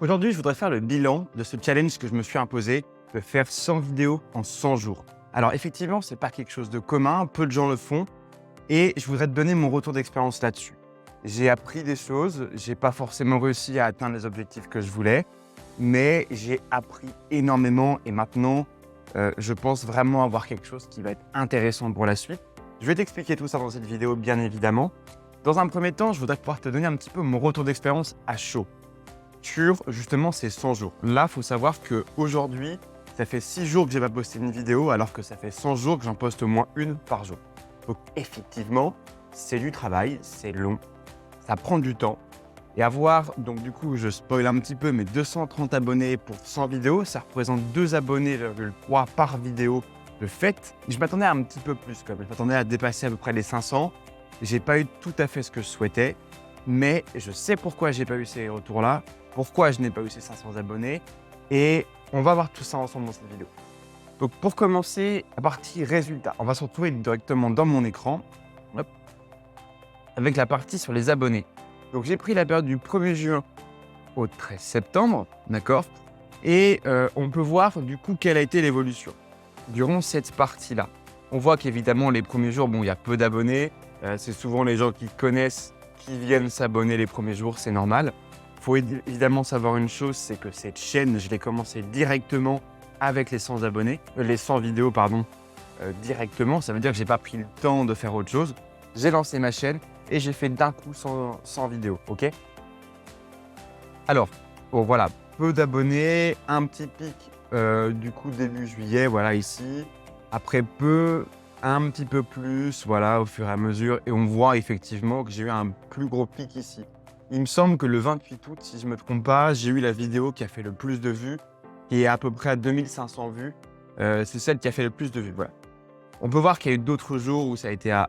Aujourd'hui, je voudrais faire le bilan de ce challenge que je me suis imposé de faire 100 vidéos en 100 jours. Alors effectivement, ce n'est pas quelque chose de commun, peu de gens le font et je voudrais te donner mon retour d'expérience là-dessus. J'ai appris des choses, j'ai pas forcément réussi à atteindre les objectifs que je voulais, mais j'ai appris énormément et maintenant, je pense vraiment avoir quelque chose qui va être intéressant pour la suite. Je vais t'expliquer tout ça dans cette vidéo, bien évidemment. Dans un premier temps, je voudrais pouvoir te donner un petit peu mon retour d'expérience à chaud sur justement ces 100 jours. Là, il faut savoir qu'aujourd'hui, ça fait 6 jours que j'ai pas posté une vidéo alors que ça fait 100 jours que j'en poste au moins une par jour. Donc effectivement, c'est du travail, c'est long, ça prend du temps. Et avoir, donc du coup, je spoil un petit peu, mais 230 abonnés pour 100 vidéos, ça représente 2 abonnés, 3 par vidéo de fait. Je m'attendais à un petit peu plus quand même. Je m'attendais à dépasser à peu près les 500. J'ai pas eu tout à fait ce que je souhaitais, mais je sais pourquoi j'ai pas eu ces retours-là, pourquoi je n'ai pas eu ces 500 abonnés, et on va voir tout ça ensemble dans cette vidéo. Donc pour commencer, la partie résultats, on va se retrouver directement dans mon écran, hop, avec la partie sur les abonnés. Donc j'ai pris la période du 1er juin au 13 septembre, d'accord, et on peut voir du coup quelle a été l'évolution durant cette partie-là. On voit qu'évidemment les premiers jours, bon, il y a peu d'abonnés, c'est souvent les gens qui connaissent qui viennent s'abonner les premiers jours, c'est normal. Il faut évidemment savoir une chose, c'est que cette chaîne, je l'ai commencé directement avec les 100 abonnés, les 100 vidéos, pardon, directement. Ça veut dire que j'ai pas pris le temps de faire autre chose. J'ai lancé ma chaîne et j'ai fait d'un coup 100 vidéos, ok? Alors, bon, voilà, peu d'abonnés, un petit pic du coup début juillet, voilà ici. Après peu, un petit peu plus, voilà, au fur et à mesure. Et on voit effectivement que j'ai eu un plus gros pic ici. Il me semble que le 28 août, si je ne me trompe pas, j'ai eu la vidéo qui a fait le plus de vues, qui est à peu près à 2500 vues. C'est celle qui a fait le plus de vues, voilà. On peut voir qu'il y a eu d'autres jours où ça a été à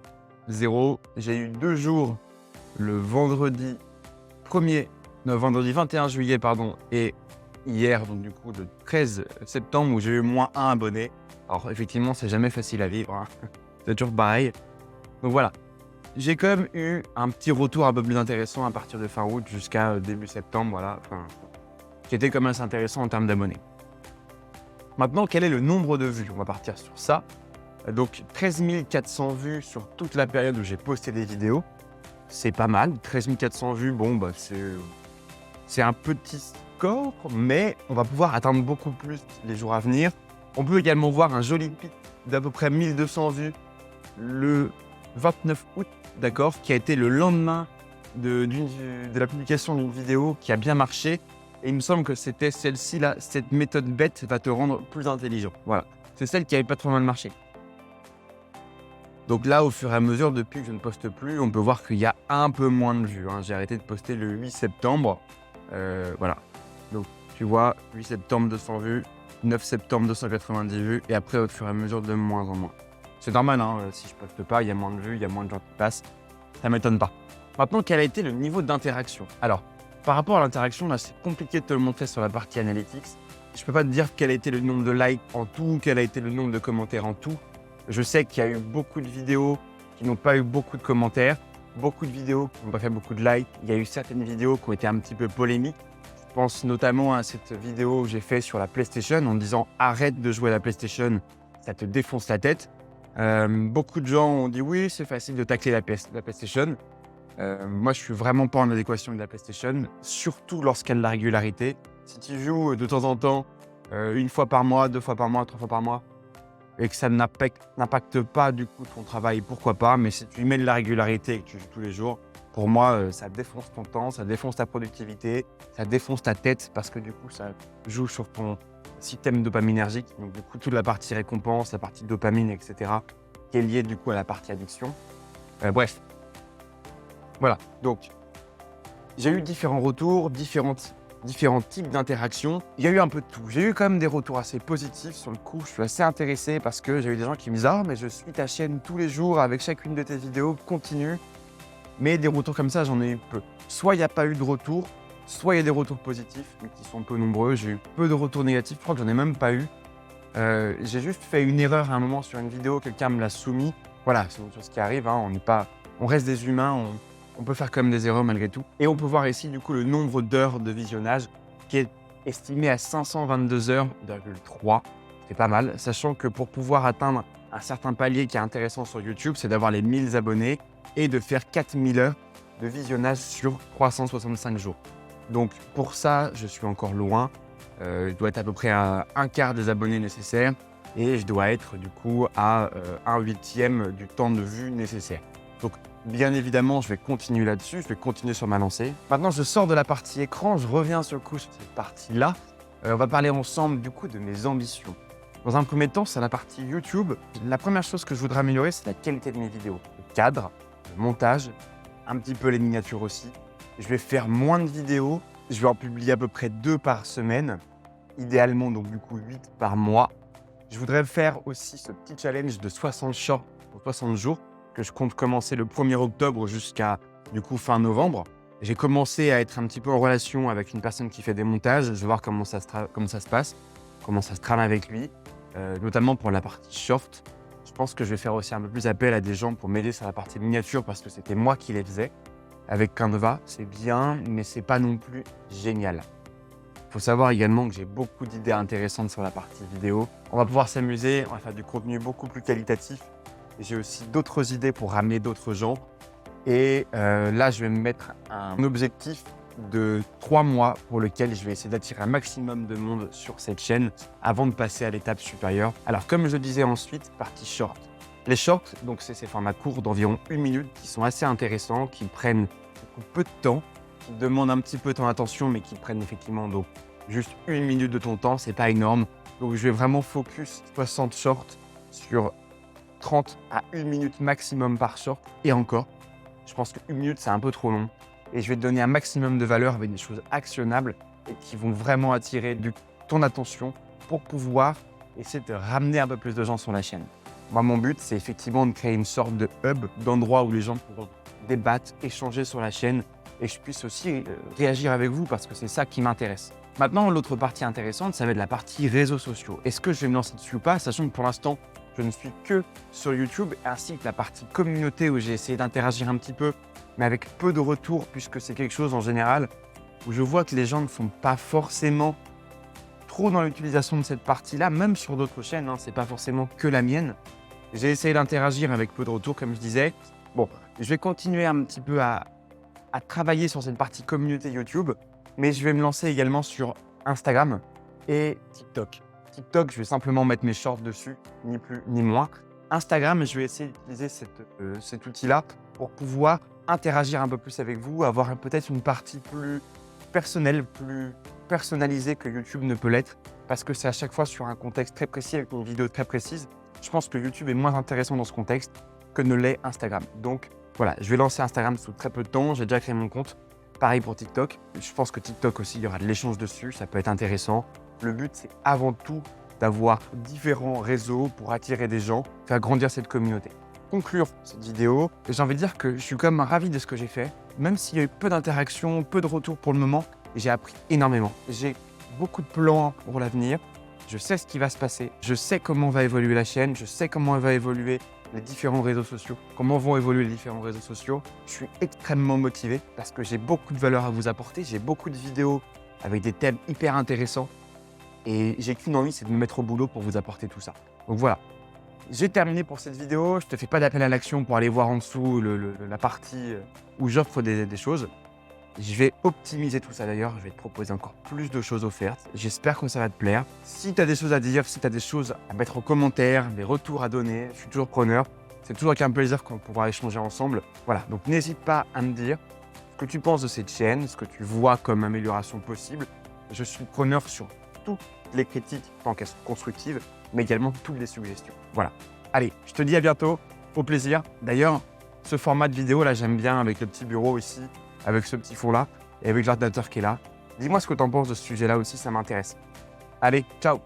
0. J'ai eu 2 jours, le vendredi 21 juillet, pardon, et hier, donc du coup, le 13 septembre, où j'ai eu moins 1 abonné. Alors effectivement, c'est jamais facile à vivre, hein. C'est toujours pareil. Donc voilà, j'ai quand même eu un petit retour un peu plus intéressant à partir de fin août jusqu'à début septembre, voilà, enfin, qui était quand même assez intéressant en termes d'abonnés. Maintenant, quel est le nombre de vues? On va partir sur ça. Donc 13 400 vues sur toute la période où j'ai posté des vidéos. C'est pas mal, 13 400 vues, bon, bah, c'est un petit score, mais on va pouvoir atteindre beaucoup plus les jours à venir. On peut également voir un joli pic d'à peu près 1200 vues le 29 août, d'accord, qui a été le lendemain de la publication d'une vidéo qui a bien marché. Et il me semble que c'était celle-ci là, cette méthode bête va te rendre plus intelligent. Voilà, c'est celle qui avait pas trop mal marché. Donc là, au fur et à mesure, depuis que je ne poste plus, on peut voir qu'il y a un peu moins de vues, hein. J'ai arrêté de poster le 8 septembre. Voilà. Donc tu vois, 8 septembre 200 vues, 9 septembre 290 vues, et après au fur et à mesure de moins en moins. C'est normal, hein, si je poste pas, il y a moins de vues, il y a moins de gens qui passent. Ça m'étonne pas. Maintenant, quel a été le niveau d'interaction? Alors, par rapport à l'interaction, là, c'est compliqué de te le montrer sur la partie analytics. Je peux pas te dire quel a été le nombre de likes en tout, quel a été le nombre de commentaires en tout. Je sais qu'il y a eu beaucoup de vidéos qui n'ont pas eu beaucoup de commentaires, beaucoup de vidéos qui n'ont pas fait beaucoup de likes. Il y a eu certaines vidéos qui ont été un petit peu polémiques. Je pense notamment à cette vidéo que j'ai faite sur la PlayStation en disant « Arrête de jouer à la PlayStation, ça te défonce la tête ». Beaucoup de gens ont dit « Oui, c'est facile de tacler la PlayStation ». Moi, je suis vraiment pas en adéquation avec la PlayStation, surtout lorsqu'il y a de la régularité. Si tu joues de temps en temps, une fois par mois, 2 fois par mois, 3 fois par mois, et que ça n'impacte pas du coup ton travail, pourquoi pas, mais si tu y mets de la régularité et que tu joues tous les jours, pour moi, ça défonce ton temps, ça défonce ta productivité, ça défonce ta tête parce que du coup, ça joue sur ton système dopaminergique. Donc du coup, toute la partie récompense, la partie dopamine, etc., qui est liée du coup à la partie addiction. Bref, voilà. Donc, j'ai eu différents retours, différents types d'interactions. Il y a eu un peu de tout. J'ai eu quand même des retours assez positifs sur le coup. Je suis assez intéressé parce que j'ai eu des gens qui me disent « Ah, mais je suis ta chaîne tous les jours avec chacune de tes vidéos, continue ». Mais des retours comme ça, j'en ai eu peu. Soit il n'y a pas eu de retour, soit il y a des retours positifs, mais qui sont peu nombreux. J'ai eu peu de retours négatifs, je crois que j'en ai même pas eu. J'ai juste fait une erreur à un moment sur une vidéo, quelqu'un me l'a soumis. Voilà, c'est une chose qui arrive, hein. On reste des humains, on peut faire quand même des erreurs malgré tout. Et on peut voir ici du coup le nombre d'heures de visionnage. qui est estimé à 522 heures, 3. C'est pas mal, sachant que pour pouvoir atteindre un certain palier qui est intéressant sur YouTube, c'est d'avoir les 1000 abonnés et de faire 4000 heures de visionnage sur 365 jours. Donc pour ça, je suis encore loin. Je dois être à peu près à un quart des abonnés nécessaires et je dois être du coup à un huitième du temps de vue nécessaire. Donc bien évidemment, je vais continuer là-dessus, je vais continuer sur ma lancée. Maintenant, je sors de la partie écran, je reviens sur le coup sur cette partie-là. On va parler ensemble du coup de mes ambitions. Dans un premier temps, c'est la partie YouTube. La première chose que je voudrais améliorer, c'est la qualité de mes vidéos. Le cadre, le montage, un petit peu les miniatures aussi. Je vais faire moins de vidéos. Je vais en publier à peu près 2 par semaine. Idéalement, donc du coup 8 par mois. Je voudrais faire aussi ce petit challenge de 60 shorts pour 60 jours que je compte commencer le 1er octobre jusqu'à du coup fin novembre. J'ai commencé à être un petit peu en relation avec une personne qui fait des montages. Je vais voir comment ça se passe, comment ça se trame avec lui. Notamment pour la partie short. Je pense que je vais faire aussi un peu plus appel à des gens pour m'aider sur la partie miniature parce que c'était moi qui les faisais. Avec Canva, c'est bien, mais c'est pas non plus génial. Il faut savoir également que j'ai beaucoup d'idées intéressantes sur la partie vidéo. On va pouvoir s'amuser, on va faire du contenu beaucoup plus qualitatif. J'ai aussi d'autres idées pour ramener d'autres gens. Et là, je vais me mettre un objectif de 3 mois pour lequel je vais essayer d'attirer un maximum de monde sur cette chaîne avant de passer à l'étape supérieure. Alors, comme je le disais ensuite, partie short. Les shorts, donc c'est ces formats courts d'environ 1 minute qui sont assez intéressants, qui prennent peu de temps, qui demandent un petit peu ton attention, mais qui prennent effectivement donc juste 1 minute de ton temps, c'est pas énorme. Donc, je vais vraiment focus 60 shorts sur 30 à 1 minute maximum par short. Et encore, je pense que 1 minute, c'est un peu trop long. Et je vais te donner un maximum de valeur avec des choses actionnables et qui vont vraiment attirer ton attention pour pouvoir essayer de ramener un peu plus de gens sur la chaîne. Moi, mon but, c'est effectivement de créer une sorte de hub, d'endroit où les gens pourront débattre, échanger sur la chaîne et que je puisse aussi réagir avec vous parce que c'est ça qui m'intéresse. Maintenant, l'autre partie intéressante, ça va être la partie réseaux sociaux. Est-ce que je vais me lancer dessus ou pas, sachant que pour l'instant, je ne suis que sur YouTube, ainsi que la partie communauté où j'ai essayé d'interagir un petit peu, mais avec peu de retours, puisque c'est quelque chose en général où je vois que les gens ne sont pas forcément trop dans l'utilisation de cette partie-là, même sur d'autres chaînes, c'est pas forcément que la mienne. J'ai essayé d'interagir avec peu de retours, comme je disais. Bon, je vais continuer un petit peu à travailler sur cette partie communauté YouTube, mais je vais me lancer également sur Instagram et TikTok. TikTok, je vais simplement mettre mes shorts dessus, ni plus ni moins. Instagram, je vais essayer d'utiliser cet outil-là pour pouvoir interagir un peu plus avec vous, avoir peut-être une partie plus personnelle, plus personnalisée que YouTube ne peut l'être, parce que c'est à chaque fois sur un contexte très précis, avec une vidéo très précise. Je pense que YouTube est moins intéressant dans ce contexte que ne l'est Instagram. Donc voilà, je vais lancer Instagram sous très peu de temps, j'ai déjà créé mon compte. Pareil pour TikTok. Je pense que TikTok aussi, il y aura de l'échange dessus, ça peut être intéressant. Le but, c'est avant tout d'avoir différents réseaux pour attirer des gens, faire grandir cette communauté. Conclure cette vidéo, j'ai envie de dire que je suis quand même ravi de ce que j'ai fait, même s'il y a eu peu d'interactions, peu de retours pour le moment, j'ai appris énormément. J'ai beaucoup de plans pour l'avenir, je sais ce qui va se passer, je sais comment va évoluer la chaîne, je sais comment va évoluer les différents réseaux sociaux, comment vont évoluer les différents réseaux sociaux. Je suis extrêmement motivé parce que j'ai beaucoup de valeur à vous apporter, j'ai beaucoup de vidéos avec des thèmes hyper intéressants et j'ai qu'une envie, c'est de me mettre au boulot pour vous apporter tout ça. Donc voilà. J'ai terminé pour cette vidéo, je ne te fais pas d'appel à l'action pour aller voir en dessous la partie où j'offre des choses. Je vais optimiser tout ça d'ailleurs, je vais te proposer encore plus de choses offertes. J'espère que ça va te plaire. Si tu as des choses à dire, si tu as des choses à mettre en commentaire, des retours à donner, je suis toujours preneur. C'est toujours avec un plaisir qu'on pourra échanger ensemble. Voilà, donc n'hésite pas à me dire ce que tu penses de cette chaîne, ce que tu vois comme amélioration possible. Je suis preneur sur toutes les critiques tant qu'elles sont constructives, mais également toutes les suggestions. Voilà. Allez, je te dis à bientôt, au plaisir. D'ailleurs, ce format de vidéo là, j'aime bien avec le petit bureau ici, avec ce petit fond là et avec l'ordinateur qui est là. Dis-moi ce que tu en penses de ce sujet là aussi, ça m'intéresse. Allez, ciao!